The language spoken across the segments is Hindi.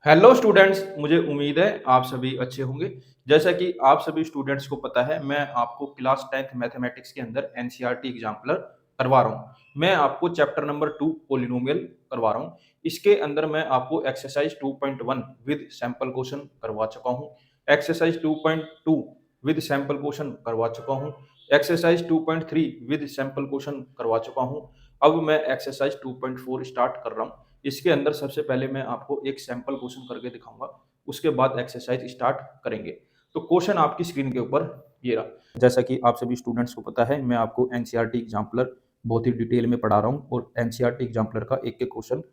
हेलो स्टूडेंट्स, मुझे उम्मीद है आप सभी अच्छे होंगे। जैसा कि आप सभी स्टूडेंट्स को पता है, मैं आपको क्लास 10th मैथमेटिक्स के अंदर एनसीईआरटी एग्जाम्पलर करवा रहा हूँ। मैं आपको चैप्टर नंबर 2 पॉलिनोमियल करवा रहा हूँ। इसके अंदर मैं आपको एक्सरसाइज 2.1 विद सैंपल क्वेश्चन करवा चुका हूँ। एक्सरसाइज 2.2 विद सैंपल क्वेश्चन करवा चुका हूँ। एक्सरसाइज 2.3 विद सैंपल क्वेश्चन करवा चुका हूँ। अब मैं एक्सरसाइज 2.4 स्टार्ट कर रहा हूँ। इसके अंदर सबसे पहले मैं आपको एक सैंपल क्वेश्चन करके दिखाऊंगा, उसके बाद एक्सरसाइज स्टार्ट करेंगे। तो क्वेश्चन आपकी स्क्रीन के ऊपर ये रहा। जैसा कि आप सभी स्टूडेंट्स को पता है, मैं आपको एनसीईआरटी एग्जाम्पलर बहुत ही डिटेल में पढ़ा रहा हूँ और एनसीईआरटी एग्जाम्पलर का एक एक क्वेश्चन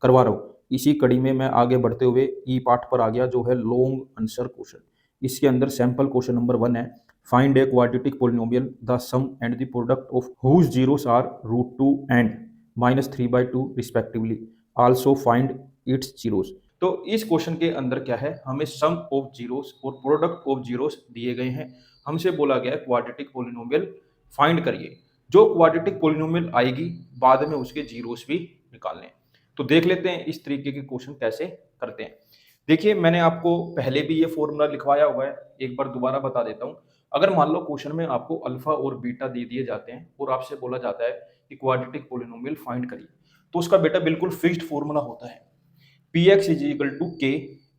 करवा रहा हूँ। इसी कड़ी में मैं आगे बढ़ते हुए ई पार्ट पर आ गया, जो है लॉन्ग आंसर क्वेश्चन। इसके अंदर सैंपल क्वेश्चन नंबर 1 है, find a quadratic polynomial the sum and the product of whose zeros are √2 and -3/2 respectively, also find its zeros. तो इस क्वेश्चन के अंदर क्या है, हमें सम ऑफ जीरोस और प्रोडक्ट ऑफ जीरोस दिए गए हैं। हमसे बोला गया है क्वाड्रेटिक पोलिनोमियल फाइंड करिए। जो क्वाड्रेटिक पोलिनोमियल आएगी, बाद में उसके जीरोस भी निकालने हैं। तो देख लेते हैं इस तरीके के क्वेश्चन कैसे करते हैं। देखिए, मैंने आपको पहले भी ये फॉर्मूला लिखवाया हुआ है, एक बार दोबारा बता देता हूँ। अगर मान लो क्वेश्चन में आपको अल्फा और बीटा दे दिए जाते हैं और आपसे बोला जाता है कि क्वाड्रेटिक पोलिनोमियल फाइंड करिए, तो उसका बेटा बिल्कुल फिक्स्ड फॉर्मूला होता है, p x is equal to k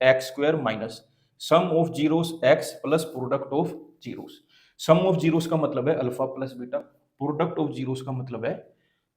x square minus sum of zeros x plus product of zeros. Sum of zeros का मतलब है alpha plus beta, product of zeros का मतलब है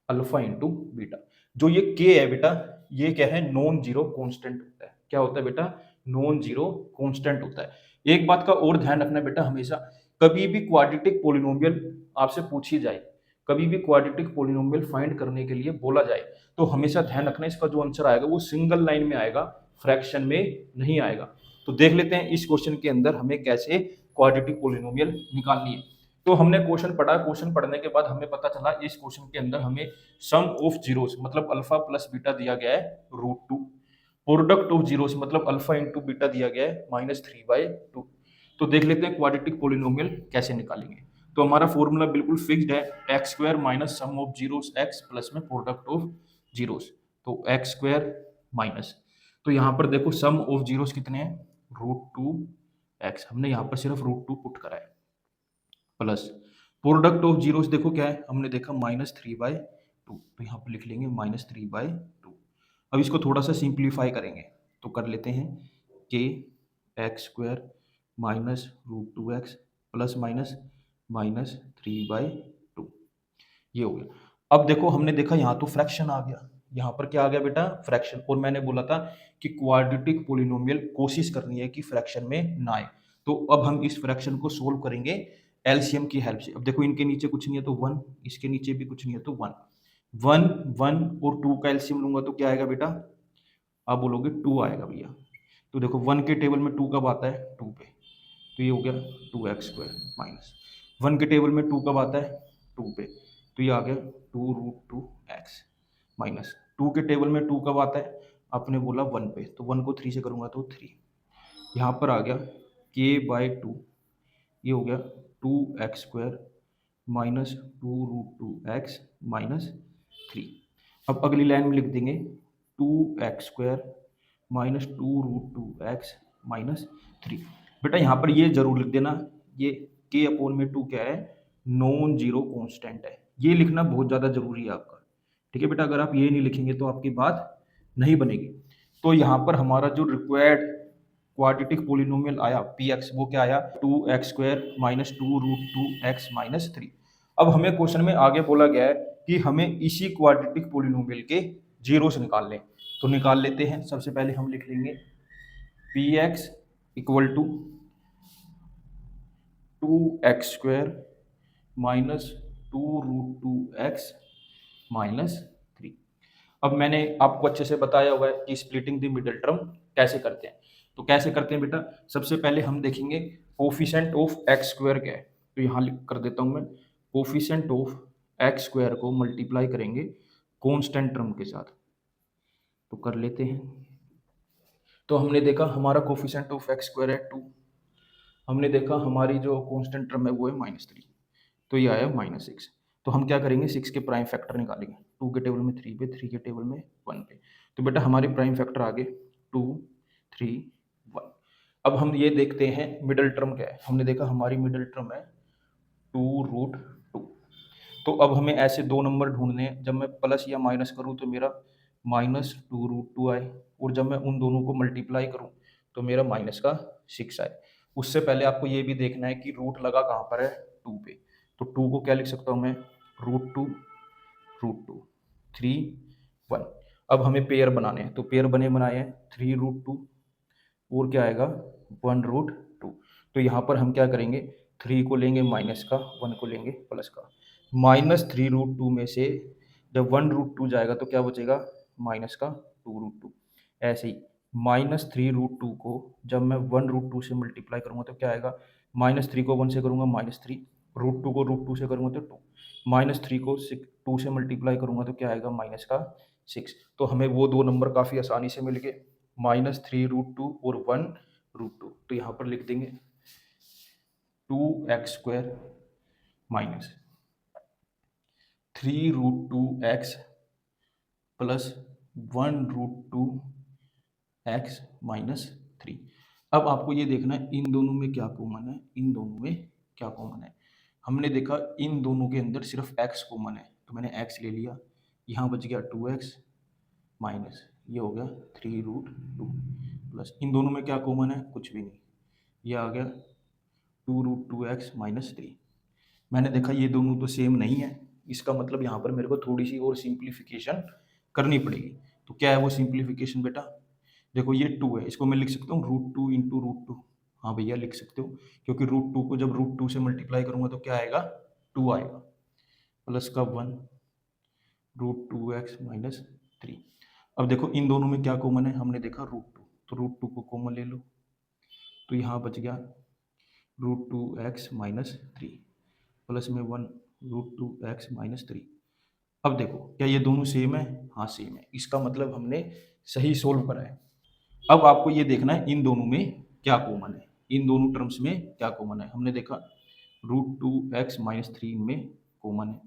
अल्फा इंटू बीटा। जो ये के है बेटा, ये क्या है, नॉन जीरो कांस्टेंट होता है। क्या होता है बेटा? नॉन जीरो कांस्टेंट होता है। एक बात का और ध्यान रखना बेटा, हमेशा कभी भी क्वाड्रेटिक पोलिनोमियल आपसे पूछी जाए, कभी भी क्वाड्रेटिक पोलिनोमियल फाइंड करने के लिए बोला जाए, तो हमेशा ध्यान रखना इसका जो आंसर आएगा वो सिंगल लाइन में आएगा, फ्रैक्शन में नहीं आएगा। तो देख लेते हैं इस क्वेश्चन के अंदर हमें कैसे क्वाड्रेटिक पोलिनोमियल निकालनी है। तो हमने क्वेश्चन पढ़ा, क्वेश्चन पढ़ने के बाद हमें पता चला इस क्वेश्चन के अंदर हमें सम ऑफ जीरोस मतलब अल्फा प्लस बीटा दिया गया है √2, प्रोडक्ट ऑफ जीरोस मतलब अल्फा इंटू बीटा दिया गया है -3/2। तो देख लेते हैं क्वाड्रेटिक पोलिनोमियल कैसे निकालेंगे। तो हमारा फॉर्मूला बिल्कुल फिक्स्ड है, x square minus sum of zeros x plus में प्रोडक्ट ऑफ जीरोस। तो एक्स स्क्वायर माइनस, तो यहाँ पर देखो सम ऑफ जीरोस कितने हैं, √2 एक्स, हमने यहाँ पर सिर्फ √2 पुट करा है, प्लस प्रोडक्ट ऑफ जीरोस देखो क्या है, हमने देखा -3/2, तो यहाँ पर लिख लेंगे -3/2। अब इसको थोड़ा सा सिंप्लीफाई करेंगे, तो कर लेते हैं के x square minus √2 x plus minus -3/2, ये हो गया। अब देखो हमने देखा यहाँ तो फ्रैक्शन आ गया, यहाँ पर क्या आ गया बेटा, फ्रैक्शन। और मैंने बोला था कि क्वाड्रेटिक पोलिनोमियल कोशिश करनी है कि फ्रैक्शन में ना आए। तो अब हम इस फ्रैक्शन को सोल्व करेंगे एलसीएम की हेल्प से। अब देखो इनके नीचे कुछ नहीं है तो 1, इसके नीचे भी कुछ नहीं है तो 1, 1 1 और 2 का एलसीएम लूंगा तो क्या आएगा बेटा, आप बोलोगे 2 आएगा भैया। तो देखो 1 के टेबल में 2 कब आता है, 2 पे, तो ये हो गया 2x स्क्वायर माइनस 1 के टेबल में 2 कब आता है, 2 पे, तो ये आ गया 2√2x माइनस 2 के टेबल में 2 कब आता है, आपने बोला 1 पे, तो 1 को 3 से करूंगा तो 3, यहाँ पर आ गया k/2, ये हो गया 2x square minus 2√2x minus 3। अब अगली लाइन में लिख देंगे 2x square minus 2√2x minus 3। बेटा यहाँ पर ये जरूर लिख देना, ये k/2 क्या है, नॉन जीरो कांस्टेंट है, ये लिखना बहुत ज़्यादा जरूरी है आपका। ठीक है बेटा, अगर आप ये नहीं लिखेंगे तो आपकी बात नहीं बनेगी। तो यहाँ पर हमारा जो रिक्वायर्ड क्वाड्रेटिक पोलिनोमियल आया पी एक्स, वो क्या आया, 2x square minus 2√2x minus 3। अब हमें क्वेश्चन में आगे बोला गया है कि हमें इसी क्वाड्रेटिक पोलिनोमियल के जीरोस निकालने, तो निकाल लेते हैं। सबसे पहले हम लिख लेंगे P x equal to 2x square minus 2√2x minus 3। अब मैंने आपको अच्छे से बताया हुआ है कि स्प्लिटिंग द मिडिल टर्म कैसे करते हैं। तो कैसे करते हैं बेटा, सबसे पहले हम देखेंगे कोफिशिएंट ऑफ एक्स स्क्वायर क्या है, तो यहाँ लिख कर देता हूँ मैं, कोफिशिएंट ऑफ एक्स स्क्वायर को मल्टीप्लाई करेंगे कांस्टेंट टर्म के साथ, तो कर लेते हैं। तो हमने देखा हमारा कोफिशिएंट ऑफ एक्स स्क्वायर है 2, हमने देखा हमारी जो कांस्टेंट टर्म है वो है -3, तो ये आया -6। तो हम क्या करेंगे, 6 के प्राइम फैक्टर निकालेंगे, 2 के टेबल में 3 पे, 3 के टेबल में 1 पे। तो बेटा हमारे प्राइम फैक्टर आ गए 2, 3 1। अब हम ये देखते हैं मिडल टर्म क्या है। हमने देखा हमारी मिडल टर्म है 2√2। तो अब हमें ऐसे दो नंबर ढूंढने हैं, जब मैं प्लस या माइनस करूं तो मेरा -2√2 आए, और जब मैं उन दोनों को मल्टीप्लाई करूं तो मेरा -6 आए। उससे पहले आपको ये भी देखना है कि रूट लगा कहाँ पर है, 2 पे। तो 2 को क्या लिख सकता हूँ मैं, √2 3 1। अब हमें पेयर बनाने हैं, तो पेयर बनाए हैं 3√2 और क्या आएगा 1√2। तो यहाँ पर हम क्या करेंगे, 3 को लेंगे माइनस का, 1 को लेंगे प्लस का। -3√2 में से जब 1√2 जाएगा तो क्या बचेगा, माइनस का 2√2। ऐसे ही -3√2 को जब मैं 1√2 से मल्टीप्लाई करूंगा तो क्या आएगा, -3 को 1 से करूंगा -3, √2 को √2 से करूंगा तो 2, -3 को 2 से मल्टीप्लाई करूंगा तो क्या आएगा, -6। तो हमें वो दो नंबर काफ़ी आसानी से मिल गए, -3√2 और 1√2। तो यहाँ पर लिख देंगे 2x² minus 3√2x plus 1√2x-3। अब आपको ये देखना है इन दोनों में क्या कॉमन है, इन दोनों में क्या कॉमन है। हमने देखा इन दोनों के अंदर सिर्फ x कॉमन है, तो मैंने x ले लिया, यहाँ बच गया 2x माइनस ये हो गया 3√2 प्लस इन दोनों में क्या कॉमन है, कुछ भी नहीं, ये आ गया 2√2x-3। मैंने देखा ये दोनों तो सेम नहीं है, इसका मतलब यहाँ पर मेरे को थोड़ी सी और सिंप्लीफिकेशन करनी पड़ेगी। तो क्या है वो सिंप्लीफिकेशन बेटा, देखो ये 2 है, इसको मैं लिख सकता हूँ √2 इंटू √2। हाँ भैया लिख सकते हो, क्योंकि √2 को जब √2 से मल्टीप्लाई करूंगा तो क्या आएगा, 2 आएगा, प्लस का 1√2x-3। अब देखो इन दोनों में क्या कॉमन है, हमने देखा √2, तो √2 को कॉमन ले लो, तो यहाँ बच गया √2x-3 प्लस में 1√2x-3। अब देखो क्या ये दोनों सेम है, हाँ सेम है, इसका मतलब हमने सही सोल्व करा है। अब आपको ये देखना है इन दोनों में क्या कॉमन है, इन दोनों टर्म्स में क्या कॉमन है। हमने देखा √2x-3 में कॉमन है,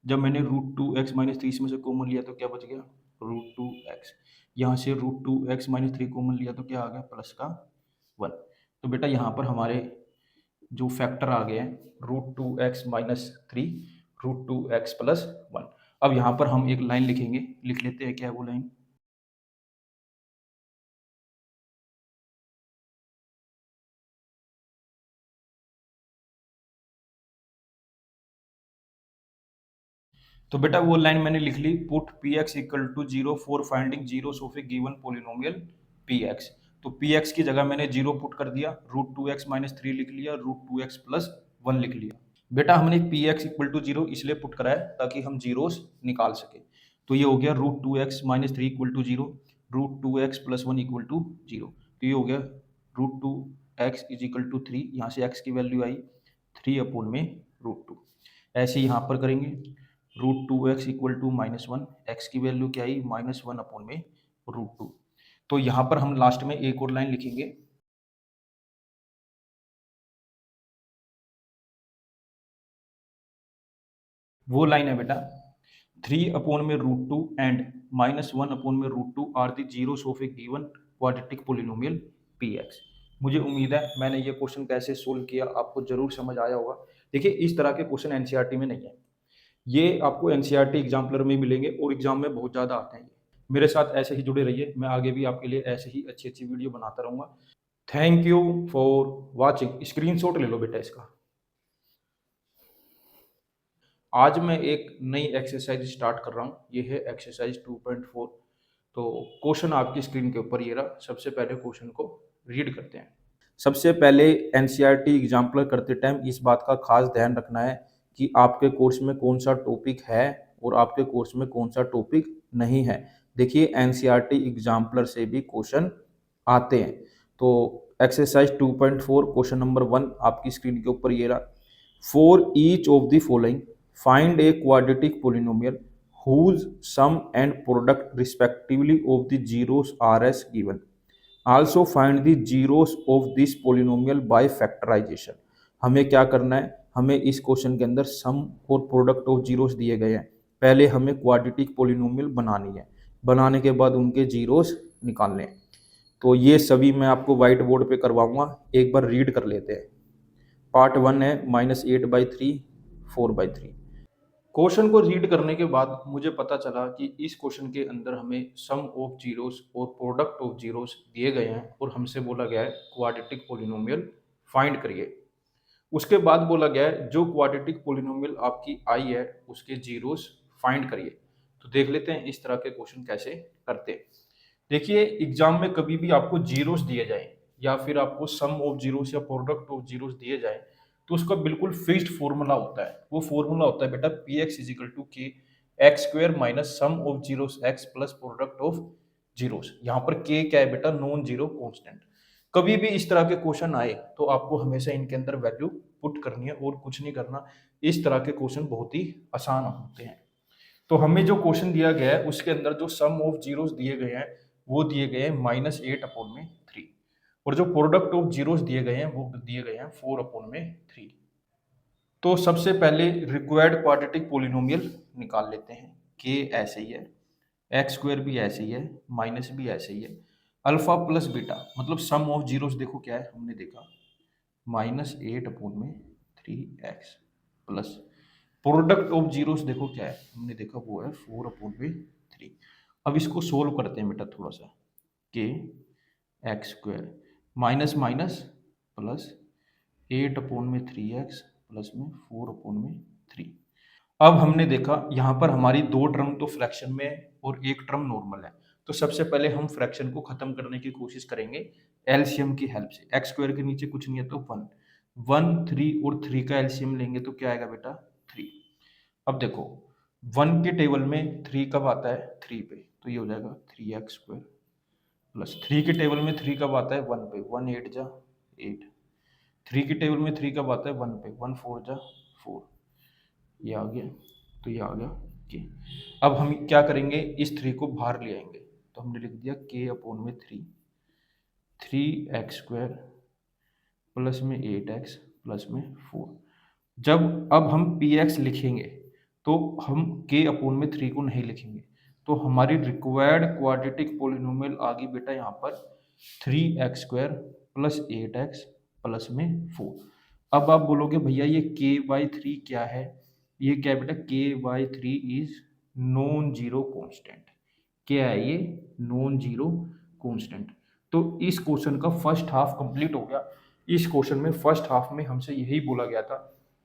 जब मैंने √2x-3 इसमें से कॉमन लिया तो क्या बच गया, √2x। यहाँ से √2x-3 कॉमन लिया तो क्या आ गया, प्लस का 1। तो बेटा यहाँ पर हमारे जो फैक्टर आ गए हैं √2x-3 √2x प्लस 1। अब यहाँ पर हम एक लाइन लिखेंगे, लिख लेते हैं, क्या है वो लाइन, तो बेटा वो लाइन मैंने लिख ली, put px equal to 0 for finding zeros of a given polynomial px। तो px की जगह मैंने 0 पुट कर दिया, √2x-3 लिख लिया, √2x प्लस 1 लिख लिया। बेटा हमने px इक्वल टू 0 इसलिए पुट करा है ताकि हम जीरोस निकाल सके। तो ये हो गया √2x-3 equal to 0, √2x plus 1 equal to 0। तो ये हो गया √2x इज इक्वल टू 3, यहाँ से x की वैल्यू आई 3/√2। ऐसे यहाँ पर करेंगे, √2x इक्वल टू -1, एक्स की वैल्यू क्या आई, -1/√2। तो यहाँ पर हम लास्ट में एक और लाइन लिखेंगे, वो लाइन है बेटा 3/√2 and -1/√2 are the zeros of a given quadratic polynomial px। मुझे उम्मीद है मैंने ये क्वेश्चन कैसे सोल्व किया आपको जरूर समझ आया होगा। देखिए इस तरह के क्वेश्चन एनसीईआरटी में नहीं है, ये आपको एनसीईआरटी एग्जाम्पलर में मिलेंगे और एग्जाम में बहुत ज़्यादा आते हैं। मेरे साथ ऐसे ही जुड़े रहिए, मैं आगे भी आपके लिए ऐसे ही अच्छी अच्छी वीडियो बनाता रहूँगा। Thank you for watching. Screenshot ले लो बेटा इसका। आज मैं एक नई एक्सरसाइज स्टार्ट कर रहा हूँ, ये है एक्सरसाइज 2.4। तो क्वेश्चन आपकी स्क्रीन के ऊपर ये रहा। सबसे पहले क्वेश्चन को रीड करते हैं। सबसे पहले एनसीईआरटी एग्जाम्पलर करते टाइम इस बात का खास ध्यान रखना है कि आपके कोर्स में कौन सा टॉपिक है और आपके कोर्स में कौन सा टॉपिक नहीं है। देखिए एनसीईआरटी एग्जाम्पलर से भी क्वेश्चन आते हैं। तो एक्सरसाइज 2.4 क्वेश्चन नंबर 1 आपकी स्क्रीन के ऊपर ये रहा। For each of the following find a quadratic polynomial whose sum and product respectively of the zeros are as given. Also find the zeros of this polynomial by factorization। हमें क्या करना है, हमें इस क्वेश्चन के अंदर सम और प्रोडक्ट ऑफ जीरोस दिए गए हैं। पहले हमें क्वाड्रेटिक पोलिनोमियल बनानी है, बनाने के बाद उनके जीरोस निकालने हैं। तो ये सभी मैं आपको व्हाइट बोर्ड पे करवाऊंगा, एक बार रीड कर लेते हैं। पार्ट 1 है -8/3 4/3। क्वेश्चन को रीड करने के बाद मुझे पता चला कि इस क्वेश्चन के अंदर हमें सम ऑफ जीरोस और प्रोडक्ट ऑफ जीरोस दिए गए हैं और हमसे बोला गया है क्वाड्रेटिक पोलिनोमियल फाइंड करिए। उसके बाद बोला गया है जो क्वाड्रेटिक पोलिनोमियल आपकी आई है उसके जीरोस फाइंड करिए। तो देख लेते हैं इस तरह के क्वेश्चन कैसे करते हैं। देखिए एग्जाम में कभी भी आपको जीरोस दिए जाए या फिर आपको सम ऑफ जीरोस या प्रोडक्ट ऑफ जीरोस दिए जाए तो उसका बिल्कुल फिक्स्ड फॉर्मूला होता है। वो फॉर्मूला होता है बेटा p x is equal to k x square minus sum of zeros x plus product of zeros. यहाँ पर के क्या है बेटा, नॉन जीरो कॉन्स्टेंट। कभी भी इस तरह के क्वेश्चन आए तो आपको हमेशा इनके अंदर वैल्यू पुट करनी है और कुछ नहीं करना। इस तरह के क्वेश्चन बहुत ही आसान होते हैं। तो हमें जो क्वेश्चन दिया गया है उसके अंदर जो सम ऑफ जीरोस दिए गए हैं वो दिए गए हैं -8/3 और जो प्रोडक्ट ऑफ जीरोस दिए गए हैं वो दिए गए हैं 4/3। तो सबसे पहले रिक्वायर्ड क्वाड्रेटिक पोलिनोमियल निकाल लेते हैं। के ऐसे ही है, एक्स स्क्वायर भी ऐसे ही है, माइनस भी ऐसे ही है, अल्फा प्लस बीटा मतलब सम ऑफ जीरोस देखो क्या है, हमने देखा -8/3 x plus product of zeros देखो क्या है, हमने देखा वो है 4/3। अब इसको सोल्व करते हैं बेटा थोड़ा सा। के x square minus minus plus 8/3 x plus में 4/3। अब हमने देखा यहाँ पर हमारी दो टर्म तो फ्रैक्शन में है और एक टर्म नॉर्मल है। तो सबसे पहले हम फ्रैक्शन को खत्म करने की कोशिश करेंगे एलसीएम की हेल्प से। एक्स स्क्वायर के नीचे कुछ नहीं है तो 1 1 3 और 3 का एलसीएम लेंगे तो क्या आएगा बेटा 3। अब देखो 1 के टेबल में 3 कब आता है 3 पे, तो ये हो जाएगा 3x² प्लस 3 के टेबल में 3 कब आता है 1 पे, 1 8 जा 8। 3 के टेबल में 3 कब आता है 1 पे, 1 4 जा 4। ये आ गया, तो ये आ गया के। अब हम क्या करेंगे इस 3 को बाहर ले आएंगे तो हमने लिख दिया k/3 3x² प्लस में 8x प्लस में 4। जब अब हम px लिखेंगे तो हम k/3 को नहीं लिखेंगे, तो हमारी रिक्वायर्ड क्वाड्रेटिक पोलिनोमियल आ गई बेटा यहाँ पर 3x² प्लस 8x प्लस में 4। अब आप बोलोगे भैया ये k/3 क्या है, ये क्या है बेटा k/3 is non zero constant. क्या है ये, नॉन जीरो कॉन्स्टेंट। तो इस क्वेश्चन का फर्स्ट हाफ कंप्लीट हो गया। इस क्वेश्चन में फर्स्ट हाफ में हमसे यही बोला गया था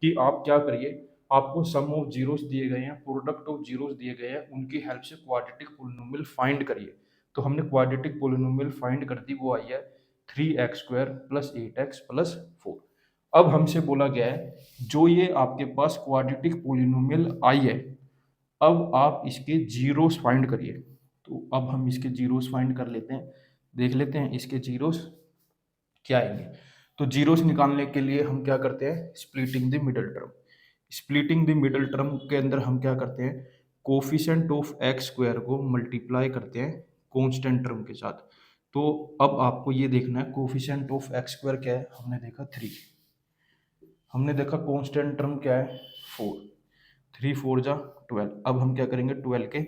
कि आप क्या करिए, आपको सम ऑफ जीरोस दिए गए हैं, प्रोडक्ट ऑफ जीरोस दिए गए हैं, उनकी हेल्प से क्वाड्रेटिक पोलिनोमियल फाइंड करिए। तो हमने क्वाड्रेटिक पोलिनोमियल फाइंड कर दी, वो आई है 3x² प्लस 8x प्लस 4। अब हमसे बोला गया है जो ये आपके पास क्वाड्रेटिक पोलिनोमियल आई है अब आप इसके जीरोस फाइंड करिए। तो अब हम इसके जीरोस फाइंड कर लेते हैं, देख लेते हैं इसके जीरोस क्या आएंगे। तो जीरोस निकालने के लिए हम क्या करते हैं, splitting the middle term. Splitting the middle term के अंदर हम क्या करते हैं, कोफिशिएंट ऑफ एक्स स्क्वायर को मल्टीप्लाई करते हैं कांस्टेंट टर्म के साथ। तो अब आपको ये देखना है कोफिशिएंट ऑफ एक्स स्क्वायर क्या है, हमने देखा 3, हमने देखा कांस्टेंट टर्म क्या है 4, 3 4 जा 12। अब हम क्या करेंगे 12 के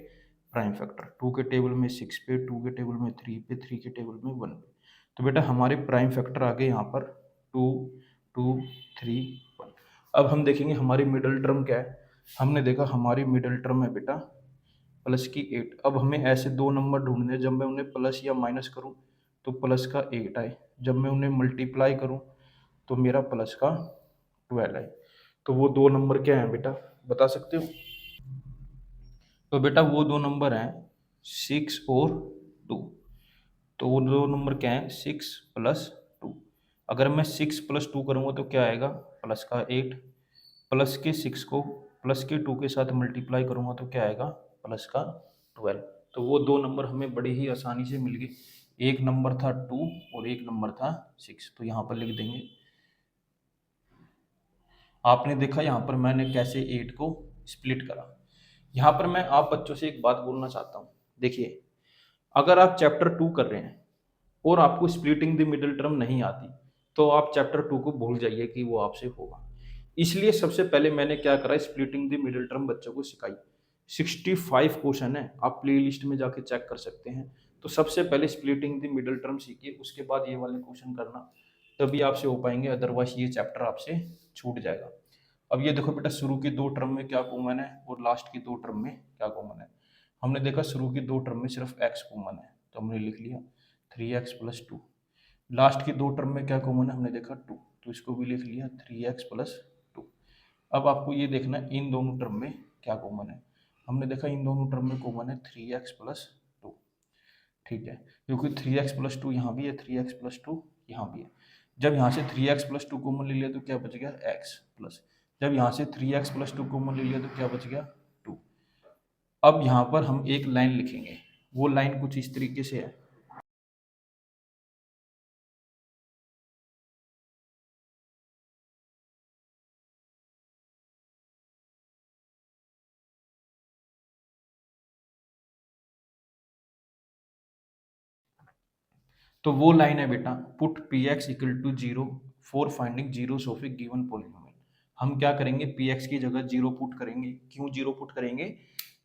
प्राइम फैक्टर, 2 के टेबल में 6 पे, 2 के टेबल में 3 पे, 3 के टेबल में 1 पे। तो बेटा हमारे प्राइम फैक्टर आ गए यहाँ पर 2 2 3 1। अब हम देखेंगे हमारी मिडल टर्म क्या है, हमने देखा हमारी मिडल टर्म है बेटा प्लस की 8। अब हमें ऐसे दो नंबर ढूंढने हैं, जब मैं उन्हें प्लस या माइनस करूँ तो प्लस का 8 आए, जब मैं उन्हें मल्टीप्लाई करूँ तो मेरा प्लस का 12 आए। तो वो दो नंबर क्या है बेटा, बता सकते हो। तो बेटा वो दो नंबर हैं 6 और 2। तो वो दो नंबर क्या है 6 प्लस 2। अगर मैं 6 प्लस 2 करूँगा तो क्या आएगा प्लस का 8, प्लस के 6 को प्लस के 2 के साथ मल्टीप्लाई करूँगा तो क्या आएगा प्लस का 12। तो वो दो नंबर हमें बड़ी ही आसानी से मिल गए, एक नंबर था 2 और एक नंबर था 6। तो यहाँ पर लिख देंगे। आपने देखा यहाँ पर मैंने कैसे 8 को स्प्लिट करा। यहाँ पर मैं आप बच्चों से एक बात बोलना चाहता हूँ, देखिए अगर आप चैप्टर 2 कर रहे हैं और आपको स्प्लिटिंग द मिडिल टर्म नहीं आती तो आप चैप्टर 2 को भूल जाइए कि वो आपसे होगा। इसलिए सबसे पहले मैंने क्या करा, स्प्लिटिंग द मिडिल टर्म बच्चों को सिखाई। 65 क्वेश्चन है, आप प्ले लिस्ट में जाके चेक कर सकते हैं। तो सबसे पहले स्प्लिटिंग द मिडल टर्म सीखिए, उसके बाद ये वाले क्वेश्चन करना, तभी आपसे हो पाएंगे, अदरवाइज ये चैप्टर आपसे छूट जाएगा। अब ये देखो बेटा, शुरू की दो टर्म में क्या कॉमन है और लास्ट की दो टर्म में क्या कॉमन है। हमने देखा शुरू की दो टर्म में सिर्फ एक्स कॉमन है, तो हमने लिख लिया 3x+2। लास्ट की दो टर्म में क्या कॉमन है, हमने देखा 2, तो इसको भी लिख लिया 3x+2। अब आपको ये देखना है इन दोनों टर्म में क्या कॉमन है। हमने देखा इन दोनों टर्म में कॉमन है 3x+2, ठीक है, क्योंकि 3x+2 यहाँ भी है, 3x+2 यहाँ भी है। जब यहाँ से 3x+2 कॉमन ले लिया तो क्या बच गया x प्लस, जब यहाँ से 3x+2 कॉमन ले लिया तो क्या बच गया 2। अब यहाँ पर हम एक लाइन लिखेंगे, वो लाइन कुछ इस तरीके से है। तो वो लाइन है बेटा, put P x equal to zero for finding zeros of a given polynomial. हम क्या करेंगे, पी एक्स की जगह जीरो पुट करेंगे। क्यों जीरो पुट करेंगे,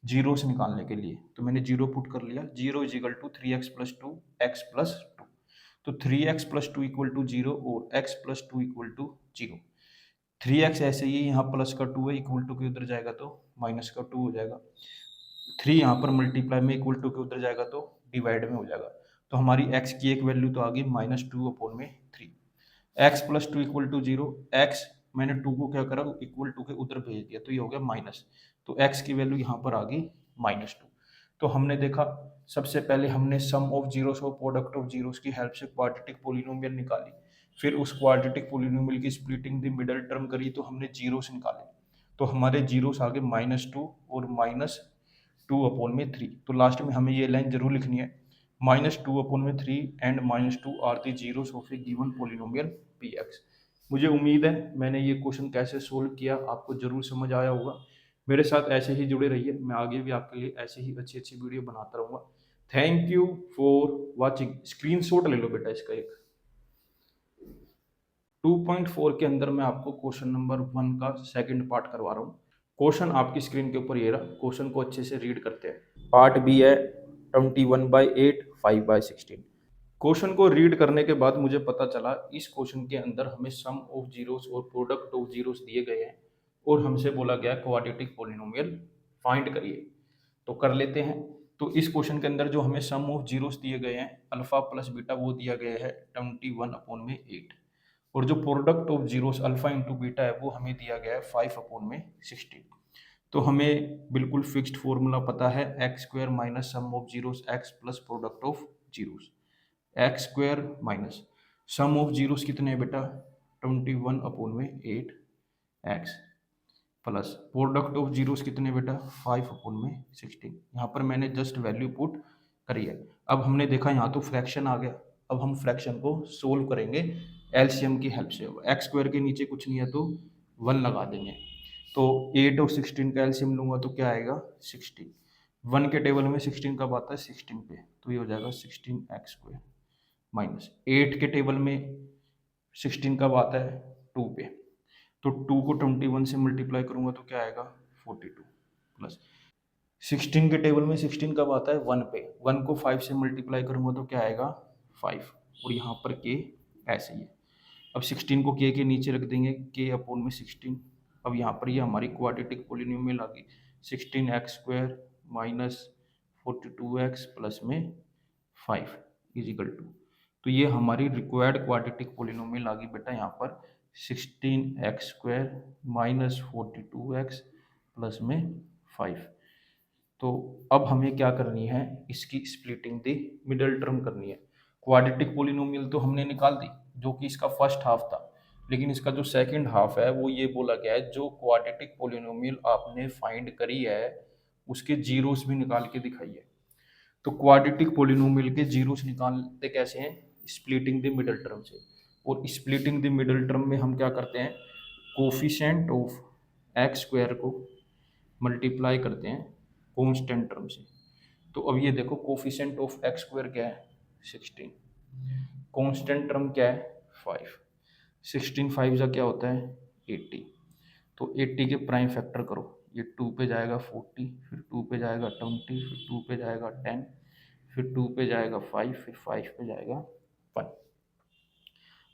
जीरो से निकालने के लिए। तो मैंने जीरो पुट कर लिया, zero is equal to 3x+2 x+2। तो 3x+2 इक्वल टू जीरो और x+2 equal to zero. 3x ऐसे ही यहाँ प्लस का 2 है, इक्वल टू के उधर जाएगा तो माइनस का 2 हो जाएगा। 3 यहाँ पर मल्टीप्लाई में इक्वल टू के उधर जाएगा तो डिवाइड में हो जाएगा। तो हमारी x की एक वैल्यू तो आ गई -2/3। x+2 equal to zero, x मैंने 2 को क्या करा, इक्वल टू के उधर भेज दिया, तो ये हो गया माइनस। तो x की वैल्यू यहाँ पर आ गई -2। तो हमने देखा, सबसे पहले हमने सम ऑफ जीरोस और प्रोडक्ट ऑफ जीरोस की हेल्प से क्वाड्रेटिक पोलिनोमियल निकाली। फिर उस क्वाड्रेटिक पोलिनोमियल की स्प्लिटिंग द मिडल टर्म करी तो हमने जीरोस निकाले। तो हमारे जीरोस आ गए -2 और -2/3। तो लास्ट में हमें ये लाइन जरूर लिखनी है, -2/3 and -2 are the zeros of a given polynomial P X. मुझे उम्मीद है मैंने ये क्वेश्चन कैसे सोल्व किया आपको जरूर समझ आया होगा। मेरे साथ ऐसे ही जुड़े रहिए, मैं आगे भी आपके लिए ऐसे ही अच्छी अच्छी वीडियो बनाता रहूँगा। Thank you for watching. Screenshot ले लो बेटा इसका एक। 2.4 के अंदर मैं आपको क्वेश्चन नंबर 1 का सेकंड पार्ट करवा रहा हूँ। क्वेश्चन आपकी स्क्रीन के ऊपर ये रहा, क्वेश्चन को अच्छे से रीड करते हैं। पार्ट बी है 21/8 5/16। क्वेश्चन को रीड करने के बाद मुझे पता चला इस क्वेश्चन के अंदर हमें सम ऑफ जीरोस और प्रोडक्ट ऑफ जीरोस दिए गए हैं और हमसे बोला गया क्वाड्रेटिक पॉलिनोमियल फाइंड करिए। तो कर लेते हैं। तो इस क्वेश्चन के अंदर जो हमें सम ऑफ जीरोस दिए गए हैं, अल्फा प्लस बीटा, वो दिया गया है 21/8। और जो product of zeros alpha into beta है वो हमें दिया गया है 5/16। तो हमें बिल्कुल फिक्स्ड फॉर्मूला पता है, x square minus sum of zeros x plus product of zeros. X square minus sum of zeros कितने हैं बेटा, 21/8 x plus product of zeros कितने बेटा, 5/16। यहाँ पर मैंने जस्ट वैल्यू पुट करी है। अब हमने देखा यहाँ तो फ्रैक्शन आ गया, अब हम फ्रैक्शन को सोल्व करेंगे एलसीएम की हेल्प से। एक्स स्क्वायर के नीचे कुछ नहीं है तो 1 लगा देंगे। तो 8 और 16 का एलसीएम लूंगा तो क्या आएगा 16। 1 के टेबल में 16 कब आता है 16 पे, तो ये हो जाएगा 16x² माइनस 8 के टेबल में 16 कब आता है 2 पे, तो 2 को 21 से मल्टीप्लाई करूंगा तो क्या आएगा 42 प्लस 16 के टेबल में 16 कब आता है 1 पे, 1 को 5 से मल्टीप्लाई करूंगा तो क्या आएगा 5, और यहाँ पर के ऐसे ही है। अब 16 को के नीचे रख देंगे, के अपॉन में 16। अब यहाँ पर ये हमारी क्वाड्रेटिक पोलिनोमियल आ गई 16x² माइनस 42x प्लस में 5 इज इक्वल टू, तो ये हमारी रिक्वायर्ड क्वाड्रेटिक पोलिनोमियल आ गई बेटा यहाँ पर 16x² माइनस 42x प्लस में 5। तो अब हमें क्या करनी है, इसकी स्प्लिटिंग द मिडल टर्म करनी है। क्वाड्रेटिक पोलिनोमियल तो हमने निकाल दी जो कि इसका फर्स्ट हाफ था, लेकिन इसका जो सेकंड हाफ है वो ये बोला गया है जो क्वाड्रेटिक पोलिनोमियल आपने फाइंड करी है उसके जीरोस भी निकाल के दिखाइए। तो क्वाड्रेटिक पोलिनोमियल के जीरोस निकालते कैसे हैं, स्प्लिटिंग द मिडल टर्म से। और स्प्लिटिंग द मिडल टर्म में हम क्या करते हैं, कोफिशिएंट ऑफ एक्स स्क्वायर को मल्टीप्लाई करते हैं कांस्टेंट टर्म से। तो अब ये देखो कोफिशिएंट ऑफ एक्स स्क्वायर क्या है 16, कांस्टेंट टर्म क्या है 5, 16 5 जा क्या होता है 80। तो 80 के प्राइम फैक्टर करो, ये 2 पे जाएगा 40, फिर 2 पे जाएगा 20, फिर 2 पे जाएगा 10, फिर 2 पे जाएगा 5, फिर 5 पे जाएगा 1।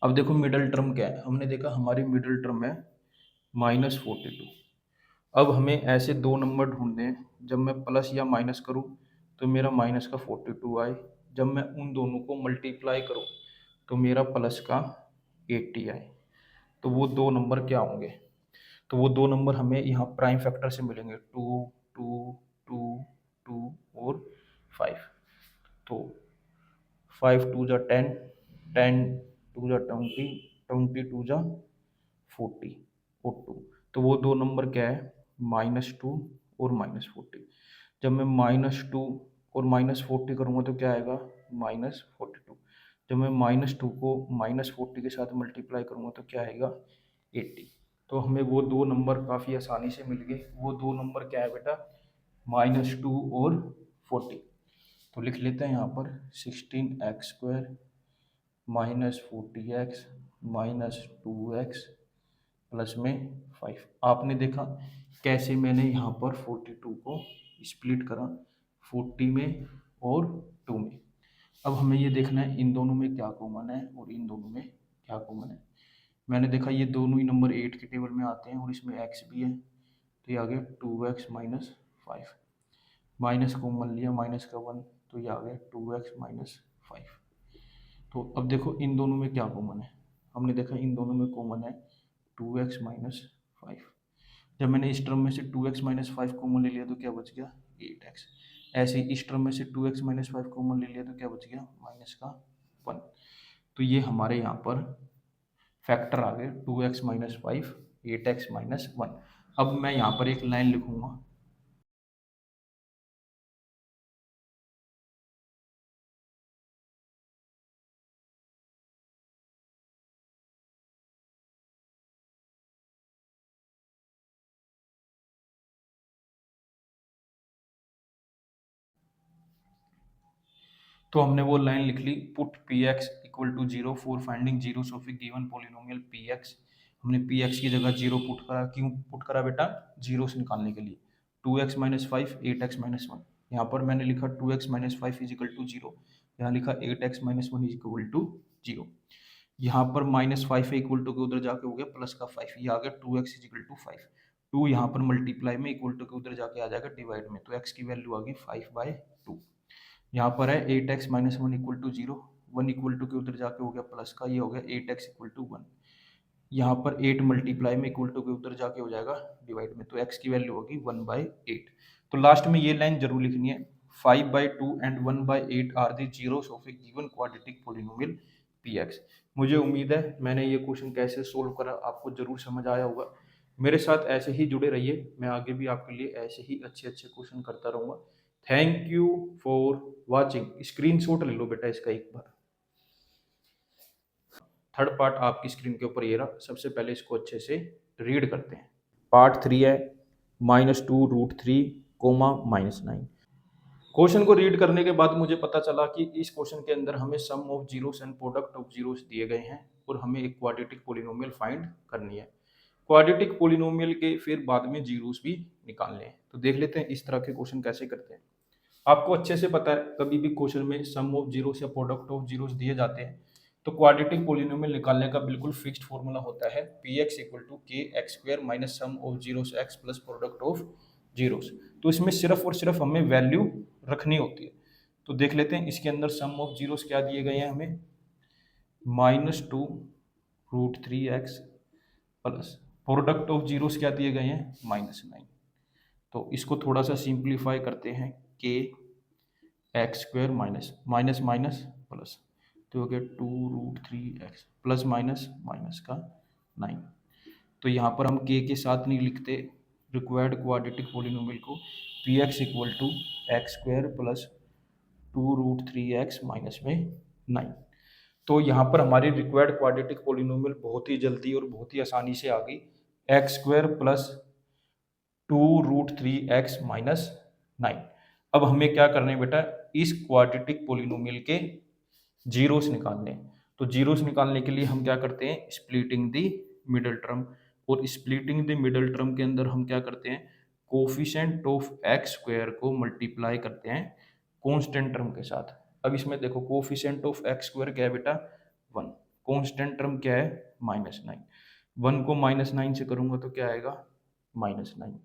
अब देखो मिडल टर्म क्या है, हमने देखा हमारी मिडल टर्म है -42। अब हमें ऐसे दो नंबर ढूंढने हैं, जब मैं प्लस या माइनस करूं तो मेरा माइनस का 42 आए, जब मैं उन दोनों को मल्टीप्लाई करूं तो मेरा प्लस का 80 आए। तो वो दो नंबर क्या होंगे? तो वो दो नंबर हमें यहाँ प्राइम फैक्टर से मिलेंगे, 2 2 2 2 और 5। तो 5 2 जा 10, 10 2 जा 20, 20 2 जा 40 और 2। तो वो दो नंबर क्या है? -2 और -40। जब मैं -2 और -40 करूँगा तो क्या आएगा? -42। जब मैं -2 को -40 के साथ मल्टीप्लाई करूँगा तो क्या आएगा? 80। तो हमें वो दो नंबर काफ़ी आसानी से मिल गए। वो दो नंबर क्या है बेटा? -2 और 40। तो लिख लेते हैं यहाँ पर 16x² -40x -2x प्लस में 5। आपने देखा कैसे मैंने यहाँ पर 42 को स्प्लिट करा 40 में और 2 में। अब हमें ये देखना है इन दोनों में क्या कॉमन है और इन दोनों में क्या कॉमन है। मैंने देखा ये दोनों ही नंबर 8 के टेबल में आते हैं और इसमें x भी है, तो ये आ गया 2x -5। माइनस कॉमन लिया, माइनस का 1, तो ये आ गया 2x -5। तो अब देखो इन दोनों में क्या कॉमन है। हमने देखा इन दोनों में कॉमन है 2x -5। जब मैंने इस टर्म में से 2x -5 कॉमन ले लिया तो क्या बच गया? 8x। ऐसे ही इस टर्म में से 2x -5 कॉमन ले लिया तो क्या बच गया? माइनस का 1। तो ये हमारे यहाँ पर फैक्टर आ गए 2x -5, 8x -1। अब मैं यहाँ पर एक लाइन लिखूंगा। तो हमने वो लाइन लिख ली, put P x equal to 0 for finding zeros of a given polynomial P x. हमने पी एक्स की जगह 0 पुट करा। क्यों पुट करा बेटा? जीरोस निकालने के लिए। 2x -5, 8x -1। यहाँ पर मैंने लिखा 2x -5 इज इक्वल टू 0, यहाँ लिखा 8x -1 इज इक्वल टू 0। यहाँ पर -5 है, इक्वल टू के उधर जाके हो गया प्लस का 5, ये आ गया 2x इज इक्वल टू 5। 2 यहाँ पर मल्टीप्लाई में, इक्वल टू के उधर जाके आ जाएगा डिवाइड में, तो x की वैल्यू आ गई 5/2। यहाँ पर है 8x -1 equal to 0, 1 equal to के उधर जाके हो गया प्लस का, ये हो गया 8x इक्वल टू 1। यहाँ पर 8 मल्टीप्लाई में, इक्वल टू के उधर जाके हो जाएगा डिवाइड में, तो x की वैल्यू होगी 1/8। तो लास्ट में ये लाइन जरूर लिखनी है, 5/2 and 1/8 are the zeros of a given quadratic polynomial px। मुझे उम्मीद है मैंने ये क्वेश्चन कैसे सोल्व करा आपको जरूर समझ आया होगा। मेरे साथ ऐसे ही जुड़े रहिए, मैं आगे भी आपके लिए ऐसे ही अच्छे अच्छे क्वेश्चन करता रहूँगा। Thank you for watching. Screenshot ले लो बेटा इसका एक बार। थर्ड पार्ट आपकी स्क्रीन के ऊपर ये रहा। सबसे पहले इसको अच्छे से रीड करते हैं। पार्ट 3 है -2√3, -9। क्वेश्चन को रीड करने के बाद मुझे पता चला कि इस क्वेश्चन के अंदर हमें sum of zeros and product of zeros दिए गए हैं और हमें एक क्वाड्रेटिक पोलिनोमियल फाइंड करनी है। क्वाड्रेटिक पोलिनोमियल के फिर बाद में जीरोस भी निकालने हैं। तो देख लेते हैं इस तरह के क्वेश्चन कैसे करते हैं। आपको अच्छे से पता है कभी भी क्वेश्चन में सम ऑफ जीरोस या प्रोडक्ट ऑफ जीरोस दिए जाते हैं तो क्वाड्रेटिक पोलिनोमियल निकालने का बिल्कुल फिक्स्ड फॉर्मूला होता है, p x equal to k x square minus sum of zeros x plus product of zeros. तो इसमें सिर्फ और सिर्फ हमें वैल्यू रखनी होती है। तो देख लेते हैं इसके अंदर सम ऑफ जीरोस क्या दिए गए हैं हमें, -2√3x plus product of zeros क्या दिए गए हैं, -9। तो इसको थोड़ा सा सिंप्लीफाई करते हैं, के x square minus minus minus plus, तो हो गया 2√3x प्लस माइनस माइनस का 9। तो यहाँ पर हम के साथ नहीं लिखते रिक्वायर्ड क्वाड्रेटिक पोलिनोमियल को, P x equal to X square plus 2√3x minus में 9। तो यहाँ पर हमारी रिक्वायर्ड क्वाड्रेटिक पोलिनोमियल बहुत ही जल्दी और बहुत ही आसानी से आ गई, x square plus 2√3x minus 9। अब हमें क्या करना है बेटा, इस क्वाड्रेटिक पोलिनोमियल के जीरोस निकालने हैं। तो जीरोस निकालने के लिए हम क्या करते हैं, स्प्लिटिंग द मिडल टर्म। और स्प्लिटिंग द मिडल टर्म के अंदर हम क्या करते हैं, कोफिशिएंट ऑफ एक्स स्क्वायर को मल्टीप्लाई करते हैं कांस्टेंट टर्म के साथ। अब इसमें देखो कोफिशिएंट ऑफ एक्स स्क्वायर क्या है बेटा 1, कांस्टेंट टर्म क्या है -9, 1 को -9 से करूंगा तो क्या आएगा -9।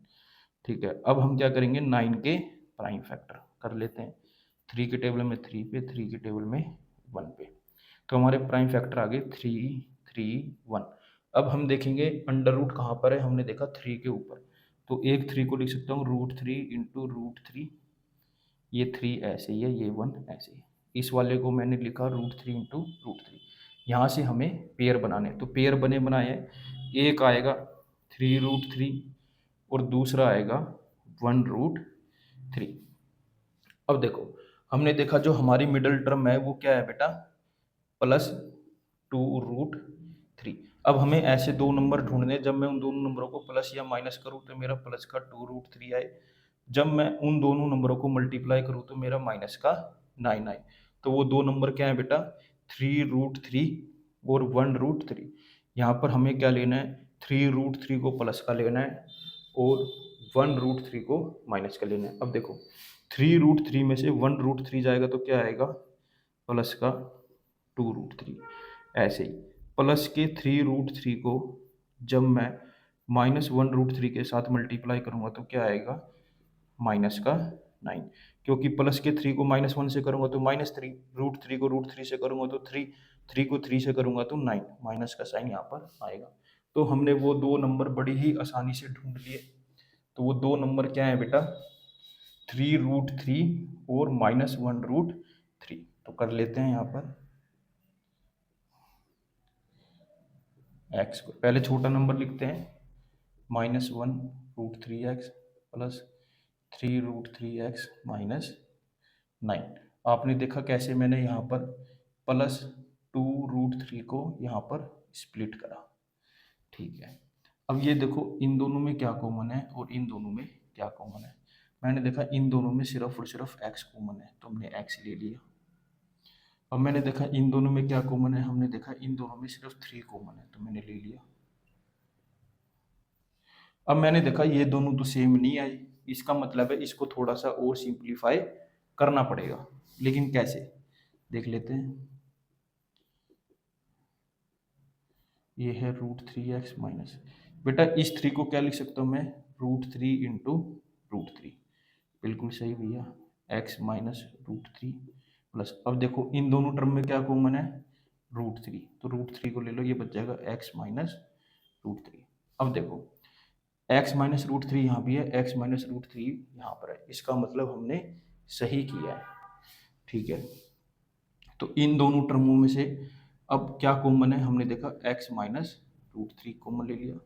ठीक है, अब हम क्या करेंगे 9 के प्राइम फैक्टर कर लेते हैं। 3 के टेबल में 3 पे, 3 के टेबल में 1 पे, तो हमारे प्राइम फैक्टर आ गए 3 3 1। अब हम देखेंगे अंडर रूट कहाँ पर है, हमने देखा 3 के ऊपर, तो एक 3 को लिख सकता हूँ √3 इंटू √3, ये 3 ऐसे ही है, ये 1 ऐसे ही। इस वाले को मैंने लिखा √3 इंटू √3। यहाँ से हमें पेयर बनाने, तो पेयर बने बनाए हैं, एक आएगा 3√3 और दूसरा आएगा 1√3। अब देखो हमने देखा जो हमारी मिडल टर्म है वो क्या है बेटा +2√3। अब हमें ऐसे दो नंबर ढूंढने, जब मैं उन दोनों नंबरों को प्लस या माइनस करूँ तो मेरा प्लस का 2√3 आए, जब मैं उन दोनों नंबरों को मल्टीप्लाई करूँ तो मेरा माइनस का 9 आए। तो वो दो नंबर क्या है बेटा 3√3 और 1√3। यहाँ पर हमें क्या लेना है 3√3 को प्लस का लेना है और 1√3 को माइनस का लेना है। अब देखो 3√3 में से 1√3 जाएगा तो क्या आएगा प्लस का 2√3। ऐसे ही प्लस के 3√3 को जब मैं -1√3 के साथ मल्टीप्लाई करूंगा तो क्या आएगा माइनस का 9, क्योंकि प्लस के 3 को -1 से करूंगा तो -3, √3 को √3 से करूंगा तो 3, 3 को 3 से करूंगा तो 9, माइनस का साइन यहाँ पर आएगा। तो हमने वो दो नंबर बड़ी ही आसानी से ढूंढ लिए। तो वो दो नंबर क्या है बेटा 3√3 और -1√3। तो कर लेते हैं यहाँ पर एक्स को पहले छोटा नंबर लिखते हैं -1√3x प्लस 3√3x -9। आपने देखा कैसे मैंने यहाँ पर +2√3 को यहाँ पर स्प्लिट करा। ठीक है, अब ये देखो इन दोनों में क्या कॉमन है और इन दोनों में क्या कॉमन है। मैंने देखा इन दोनों में सिर्फ और सिर्फ x कॉमन है तो हमने x ले लिया। अब मैंने देखा इन दोनों में क्या कॉमन है, हमने देखा इन दोनों में सिर्फ 3 कॉमन है तो मैंने ले लिया। अब मैंने देखा ये दोनों तो सेम नहीं आई, इसका मतलब है इसको थोड़ा सा और सिंप्लीफाई करना पड़ेगा, लेकिन कैसे देख लेते हैं। ये है √3x माइनस, बेटा इस 3 को क्या लिख सकता हूँ मैं √3 इंटू √3, बिल्कुल सही भैया, x माइनस √3 प्लस, अब देखो इन दोनों टर्म में क्या कॉमन है √3, तो √3 को ले लो, ये बच जाएगा x माइनस √3। अब देखो x माइनस √3 यहाँ भी है, x माइनस √3 यहाँ पर है, इसका मतलब हमने सही किया है। ठीक है, तो इन दोनों टर्मों में से अब क्या कॉमन है, हमने देखा x माइनस √3 कॉमन ले लिया।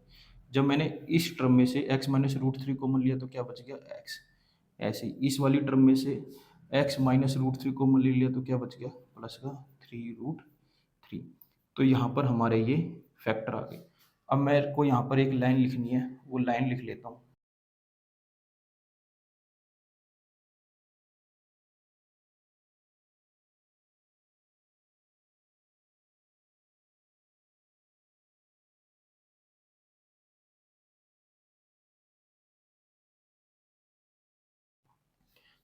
जब मैंने इस टर्म में से x माइनस √3 कॉमन लिया तो क्या बच गया x। ऐसे ही इस वाली टर्म में से x माइनस √3 कॉमन ले लिया तो क्या बच गया प्लस का 3√3। तो यहाँ पर हमारे ये फैक्टर आ गए। अब मेरे को यहाँ पर एक लाइन लिखनी है, वो लाइन लिख लेता हूँ।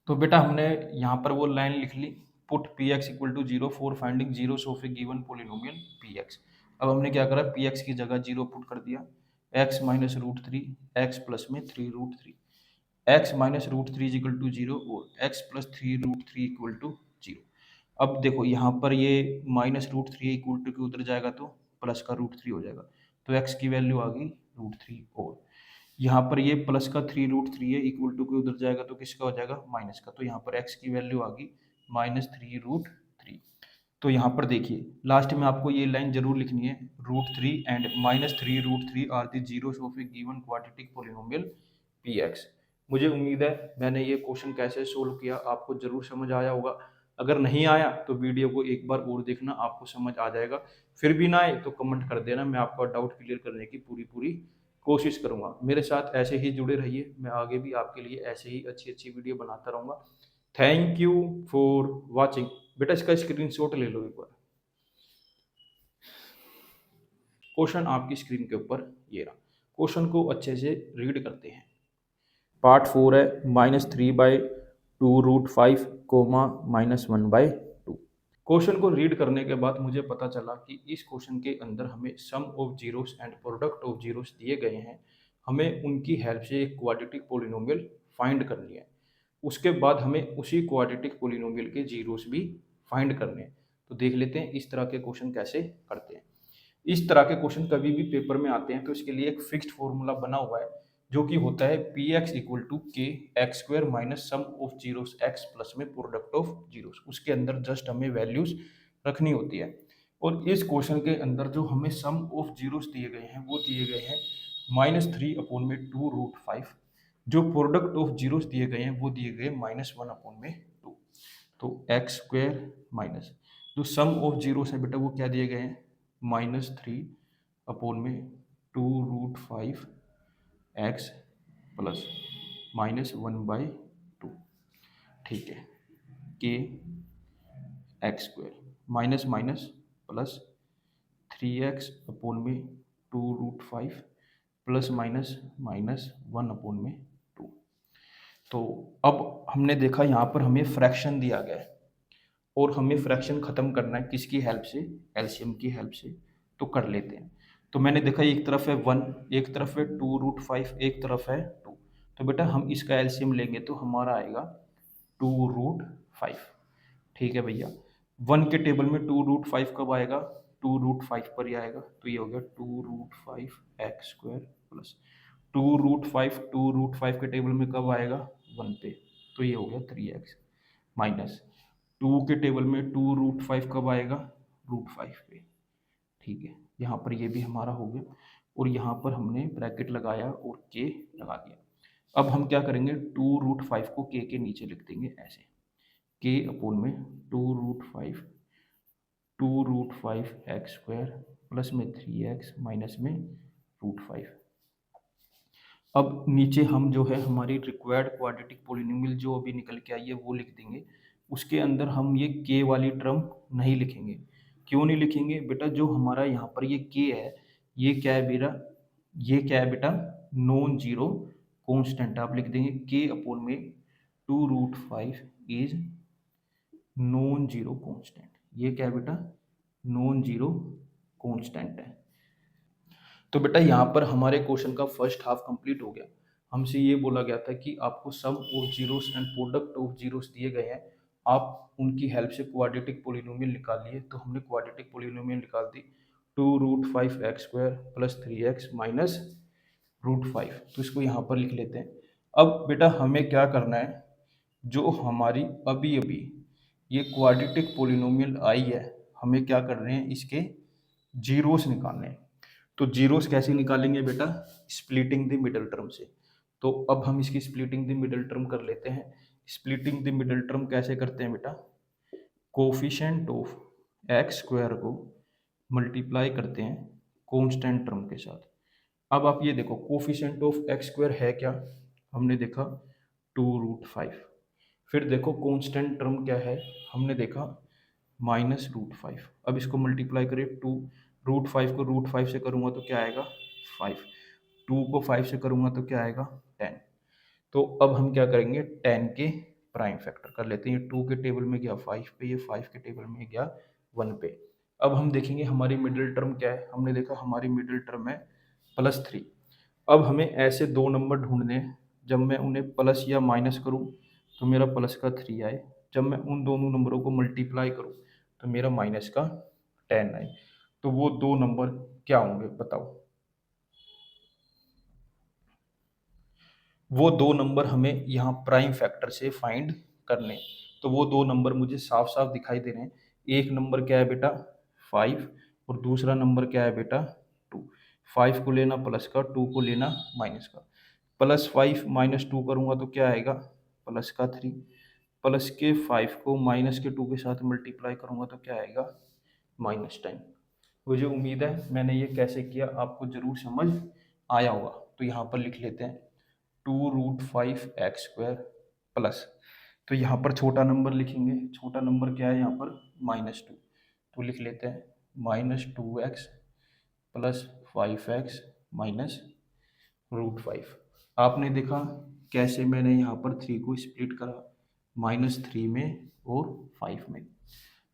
तो बेटा हमने यहाँ पर वो लाइन लिख ली, put px equal to 0 for finding zeros of a given polynomial px। अब हमने क्या करा px की जगह 0 पुट कर दिया, x माइनस √3 x प्लस में 3√3, x minus √3 is equal to 0 और x प्लस 3√3 इक्वल टू 0। अब देखो यहाँ पर ये -√3 इक्वल टू के उधर जाएगा तो प्लस का √3 हो जाएगा, तो x की वैल्यू आ गई √3 और यहाँ पर ये प्लस का 3√3 है, इक्वल टू के उधर जाएगा तो किसका हो जाएगा माइनस का, तो यहाँ पर x की वैल्यू आ गई -3√3। तो यहाँ पर देखिए लास्ट में आपको ये लाइन जरूर लिखनी है, √3 and -3√3 are the zeros of a given quadratic polynomial px। मुझे उम्मीद है मैंने ये क्वेश्चन कैसे सोल्व किया आपको जरूर समझ आया होगा। अगर नहीं आया तो वीडियो को एक बार और देखना, आपको समझ आ जाएगा। फिर भी ना आए तो कमेंट कर देना, मैं आपका डाउट क्लियर करने की पूरी पूरी कोशिश करूंगा। मेरे साथ ऐसे ही जुड़े रहिए, मैं आगे भी आपके लिए ऐसे ही अच्छी अच्छी वीडियो बनाता रहूंगा। Thank you for watching. बेटा इसका स्क्रीनशॉट ले लो एक बार, क्वेश्चन आपकी स्क्रीन के ऊपर ये रहा। क्वेश्चन को अच्छे से रीड करते हैं। पार्ट 4 है -3/2 2√5 कोमा -1/2। क्वेश्चन को रीड करने के बाद मुझे पता चला कि इस क्वेश्चन के अंदर हमें sum of zeros and product of zeros दिए गए हैं। हमें उनकी हेल्प से एक क्वाड्रेटिक पोलिनोमियल फाइंड करनी है। उसके बाद हमें उसी क्वाड्रेटिक पोलिनोमियल के जीरोस भी फाइंड करने हैं। तो देख लेते हैं इस तरह के क्वेश्चन कैसे करते हैं। इस तरह के क्वेश्चन कभी भी पेपर में आते हैं तो इसके लिए एक फिक्स्ड फॉर्मूला बना हुआ है, जो कि होता है p x equal to k x square minus sum of zeros x plus में प्रोडक्ट ऑफ जीरोस। उसके अंदर जस्ट हमें वैल्यूज रखनी होती है। और इस क्वेश्चन के अंदर जो हमें सम ऑफ जीरोस दिए गए हैं वो दिए गए हैं -3/2√5। जो प्रोडक्ट ऑफ जीरोस दिए गए हैं वो दिए गए -1/2। तो एक्स स्क्वायर माइनस जो सम ऑफ जीरोस है बेटा वो क्या दिए गए हैं -3/2√5 एक्स प्लस -1/2। ठीक है, के x square minus minus plus 3x/2√5 plus minus -1/2। तो अब हमने देखा यहाँ पर हमें फ्रैक्शन दिया गया है और हमें फ्रैक्शन खत्म करना है किसकी हेल्प से, एलसीएम की हेल्प से। तो कर लेते हैं। तो मैंने देखा एक तरफ है 1, एक तरफ है 2√5, एक तरफ है 2। तो बेटा हम इसका एलसीएम लेंगे तो हमारा आएगा 2√5। ठीक है भैया, 1 के टेबल में 2√5 कब आएगा, 2√5 पर ही आएगा। तो ये हो गया 2√5 एक्स स्क्वायर प्लस 2√5 के टेबल में कब आएगा, 1 पे। तो ये हो गया 3x माइनस 2 के टेबल में 2√5 कब आएगा, √5 पे। ठीक है, यहाँ पर ये भी हमारा हो गया और यहाँ पर हमने ब्रैकेट लगाया और के लगा दिया। अब हम क्या करेंगे, 2√5 को के नीचे लिख देंगे ऐसे, के अपोन में 2√5 एक्स स्क्वायर प्लस में 3x माइनस में √5। अब नीचे हम जो है हमारी रिक्वायर्ड क्वाड्रेटिक पोलिनोमियल जो अभी निकल के आई है वो लिख देंगे। उसके अंदर हम ये के वाली टर्म नहीं लिखेंगे। क्यों नहीं लिखेंगे बेटा, जो हमारा यहाँ पर ये के है ये क्या है बेटा, ये क्या है बेटा, नॉन जीरो कॉन्स्टेंट। आप लिख देंगे के अपोन में 2√5 इज नॉन जीरो कॉन्स्टेंट। ये क्या है बेटा, नॉन जीरो कॉन्स्टेंट है। तो बेटा यहाँ पर हमारे क्वेश्चन का फर्स्ट हाफ कंप्लीट हो गया। हमसे ये बोला गया था कि आपको sum of zeros and product of zeros दिए गए हैं, आप उनकी हेल्प से क्वाड्रेटिक पोलिनोमियल निकालिए। तो हमने क्वाड्रेटिक पोलिनोमियल निकाल दी 2√5 x square plus 3x minus √5। तो इसको यहाँ पर लिख लेते हैं। अब बेटा हमें क्या करना है, जो हमारी अभी अभी ये क्वाड्रेटिक पोलिनोमियल आई है हमें क्या करने हैं, इसके जीरोस निकालने हैं। तो जीरोस कैसे निकालेंगे बेटा, स्प्लिटिंग द मिडल टर्म से। तो अब हम इसकी स्प्लिटिंग द मिडल टर्म कर लेते हैं। स्प्लिटिंग द मिडल टर्म कैसे करते हैं बेटा, कोफिशिएंट ऑफ एक्स स्क्वायर को मल्टीप्लाई करते हैं कांस्टेंट टर्म के साथ। अब आप ये देखो कोफिशिएंट ऑफ एक्स स्क्वायर है क्या, हमने देखा 2√5। फिर देखो कांस्टेंट टर्म क्या है, हमने देखा -√5। अब इसको मल्टीप्लाई करें, 2√5 को √5 से करूँगा तो क्या आएगा 5, 2 को 5 से करूँगा तो क्या आएगा 10। तो अब हम क्या करेंगे, 10 के प्राइम फैक्टर कर लेते हैं। ये 2 के टेबल में गया 5 पे, ये 5 के टेबल में गया 1 पे। अब हम देखेंगे हमारी मिडिल टर्म क्या है, हमने देखा हमारी मिडिल टर्म है +3। अब हमें ऐसे दो नंबर ढूंढने हैं जब मैं उन्हें प्लस या माइनस करूं तो मेरा प्लस का 3 आए, जब मैं उन दोनों नंबरों को मल्टीप्लाई करूं तो मेरा माइनस का 10 आए। तो वो दो नंबर क्या होंगे बताओ, वो दो नंबर हमें यहाँ प्राइम फैक्टर से फाइंड करने। तो वो दो नंबर मुझे साफ साफ दिखाई दे रहे हैं। एक नंबर क्या है बेटा 5 और दूसरा नंबर क्या है बेटा 2। 5 को लेना प्लस का, 2 को लेना माइनस का। +5 -2 करूँगा तो क्या आएगा प्लस का 3। प्लस के 5 को माइनस के 2 के साथ मल्टीप्लाई करूँगा तो क्या आएगा -10। मुझे उम्मीद है मैंने ये कैसे किया आपको ज़रूर समझ आया होगा। तो यहाँ पर लिख लेते हैं 2√5 एक्स स्क्वायर प्लस, तो यहाँ पर छोटा नंबर लिखेंगे, छोटा नंबर क्या है यहाँ पर -2। तो लिख लेते हैं -2x प्लस 5x माइनस √5। आपने देखा कैसे मैंने यहाँ पर 3 को स्प्लिट करा, -3 में और 5 में।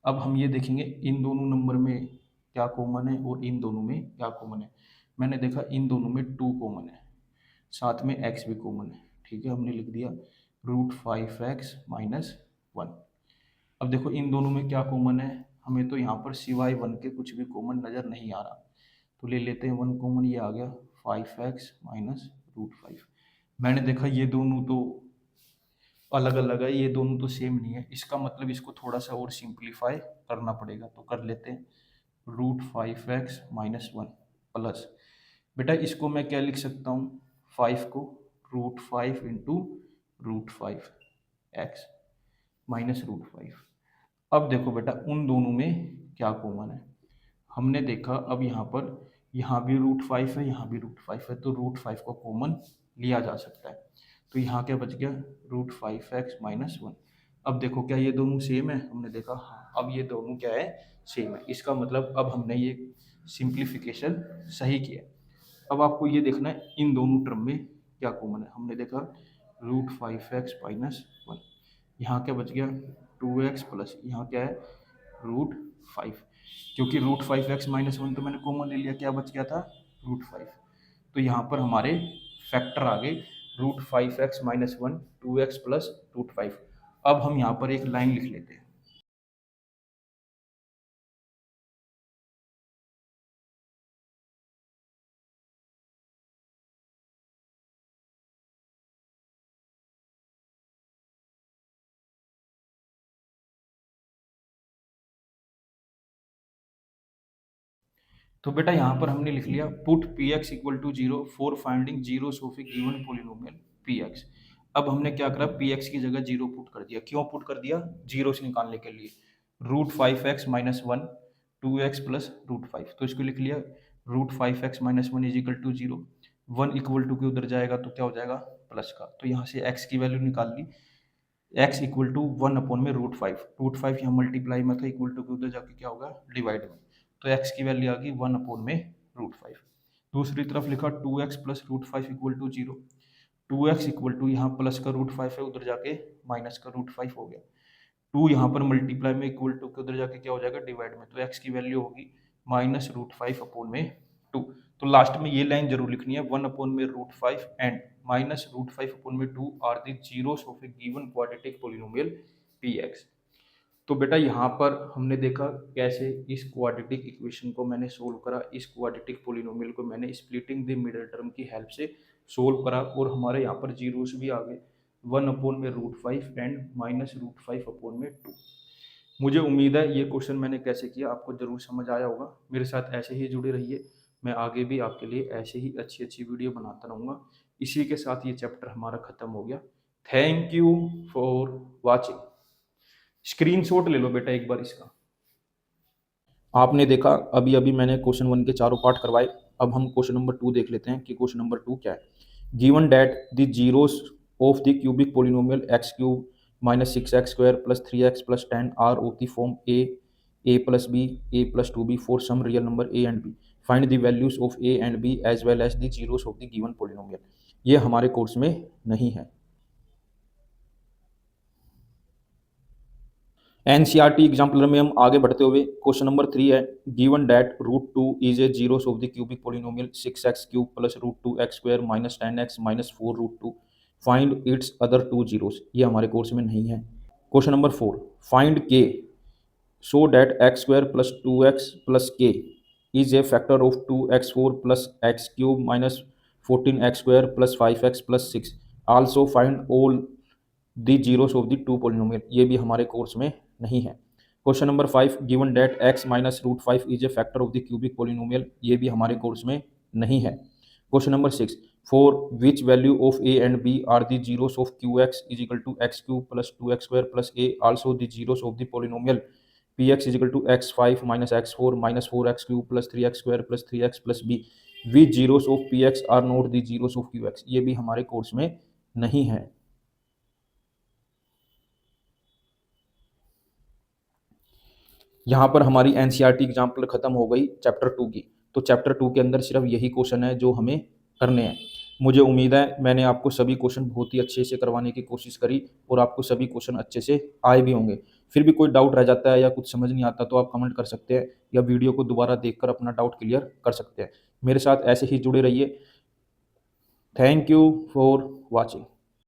अब हम ये देखेंगे इन दोनों नंबर में क्या कॉमन है और इन दोनों में क्या कॉमन है। मैंने देखा इन दोनों में 2 कॉमन है, साथ में x भी कॉमन है। ठीक है, हमने लिख दिया √5x - 1। अब देखो इन दोनों में क्या कॉमन है, हमें तो यहाँ पर सिवाय 1 के कुछ भी कॉमन नज़र नहीं आ रहा, तो ले लेते हैं 1 कॉमन। ये आ गया 5x - √5। मैंने देखा ये दोनों तो अलग अलग है, ये दोनों तो सेम नहीं है, इसका मतलब इसको थोड़ा सा और सिंप्लीफाई करना पड़ेगा। तो कर लेते हैं √5x - 1 प्लस, बेटा इसको मैं क्या लिख सकता हूँ, 5 को √5 इंटू √5x -√5। अब देखो बेटा उन दोनों में क्या कॉमन है, हमने देखा अब यहाँ पर यहाँ भी √5 है, यहाँ भी √5 है, तो √5 को कॉमन लिया जा सकता है। तो यहाँ क्या बच गया √5x - 1। अब देखो क्या ये दोनों सेम है, हमने देखा हाँ, अब ये दोनों क्या है, सेम है। इसका मतलब अब हमने ये सिंप्लीफिकेशन सही किया। अब आपको ये देखना है इन दोनों टर्म में क्या कॉमन है। हमने देखा √5x - 1, यहाँ क्या बच गया 2x प्लस यहाँ क्या है √5, क्योंकि √5x - 1 तो मैंने कॉमन ले लिया, क्या बच गया था √5। तो यहाँ पर हमारे फैक्टर आ गए √5x - 1, 2x प्लस √5। अब हम यहाँ पर एक लाइन लिख लेते हैं। तो बेटा यहाँ पर हमने लिख लिया put px equal to 0 for finding zeros of a given polynomial px। अब हमने क्या करा, px की जगह 0 पुट कर दिया। क्यों पुट कर दिया, जीरो से निकालने के लिए। √5x - 1, 2x प्लस √5, तो इसको लिख लिया √5x - 1 is equal to 0। 1 equal to के उधर जाएगा तो क्या हो जाएगा प्लस का, तो यहाँ से x की वैल्यू निकाल ली। x इक्वल टू 1 अपॉन में √5, √5 यहाँ मल्टीप्लाई में था, इक्वल टू के उधर जाके क्या होगा डिवाइड में, तो x की वैल्यू आ गई 1 अपॉन में √5। दूसरी तरफ लिखा 2x plus √5 equal to 0। 2x equal to यहाँ प्लस का √5 है, उधर जाके माइनस का √5 हो गया। 2 यहाँ पर मल्टीप्लाई में इक्वल टू के उधर जाके क्या हो जाएगा डिवाइड में, तो x की वैल्यू होगी -√5 अपॉन में 2। तो लास्ट में ये लाइन जरूर लिखनी है, 1 अपॉन में √5 एंड -√5 अपॉन में 2 are the zeros of a given quadratic polynomial px। तो बेटा यहाँ पर हमने देखा कैसे इस क्वाड्रेटिक इक्वेशन को मैंने सोल्व करा, इस क्वाड्रेटिक पॉलिनोमियल को मैंने स्प्लिटिंग द मिडिल टर्म की हेल्प से सोल्व करा, और हमारे यहाँ पर जीरोस भी आ गए, 1 अपॉन में √5 एंड -√5 अपॉन में 2। मुझे उम्मीद है ये क्वेश्चन मैंने कैसे किया आपको जरूर समझ आया होगा। मेरे साथ ऐसे ही जुड़े रहिए, मैं आगे भी आपके लिए ऐसे ही अच्छी अच्छी वीडियो बनाता रहूँगा। इसी के साथ ये चैप्टर हमारा खत्म हो गया। Thank you for watching. Screenshot ले लो बेटा एक बार इसका। आपने देखा अभी अभी मैंने क्वेश्चन 1 के चारों पार्ट करवाए। अब हम क्वेश्चन नंबर 2 देख लेते हैं कि क्वेश्चन नंबर 2 क्या है। Given that the zeros of the cubic polynomial X cube -6x² plus 3x plus 10 are of the form A plus B A plus 2b for some real number A and B. Find the values of A and B as well as the zeros of the given polynomial. ये हमारे कोर्स में नहीं है। एनसीईआरटी एग्जाम्पलर में हम आगे बढ़ते हुए क्वेश्चन नंबर 3 है। Given that √2 is a zeros of the cubic polynomial 6x³ plus √2x² minus 10x minus 4 √2। Find its other two zeros. ये हमारे कोर्स में नहीं है। Question number 4, find k so that x² plus 2x plus k is a factor of 2x4 plus x³ minus 14x² plus 5x plus 6। Also find all the zeros of the two polynomial. ये भी हमारे कोर्स में नहीं है। Question number 5, given that x minus √5 is a factor of the cubic polynomial. ये भी हमारे कोर्स में नहीं है। Question number 6, for which value of a and b are the zeros of qx is equal to x³ plus 2x² plus a also the zeros of the polynomial px is equal to x5 minus x4 minus 4x³ plus 3x² plus 3x plus b। Which zeros of px are not the zeros of qx। ये भी हमारे कोर्स में नहीं है। यहाँ पर हमारी एनसीईआरटी एग्जाम्पल खत्म हो गई चैप्टर 2 की। तो चैप्टर 2 के अंदर सिर्फ यही क्वेश्चन है जो हमें करने हैं। मुझे उम्मीद है मैंने आपको सभी क्वेश्चन बहुत ही अच्छे से करवाने की कोशिश करी और आपको सभी क्वेश्चन अच्छे से आए भी होंगे। फिर भी कोई डाउट रह जाता है या कुछ समझ नहीं आता तो आप कमेंट कर सकते हैं या वीडियो को दोबारा देखकर अपना डाउट क्लियर कर सकते हैं। मेरे साथ ऐसे ही जुड़े रहिए। Thank you for watching.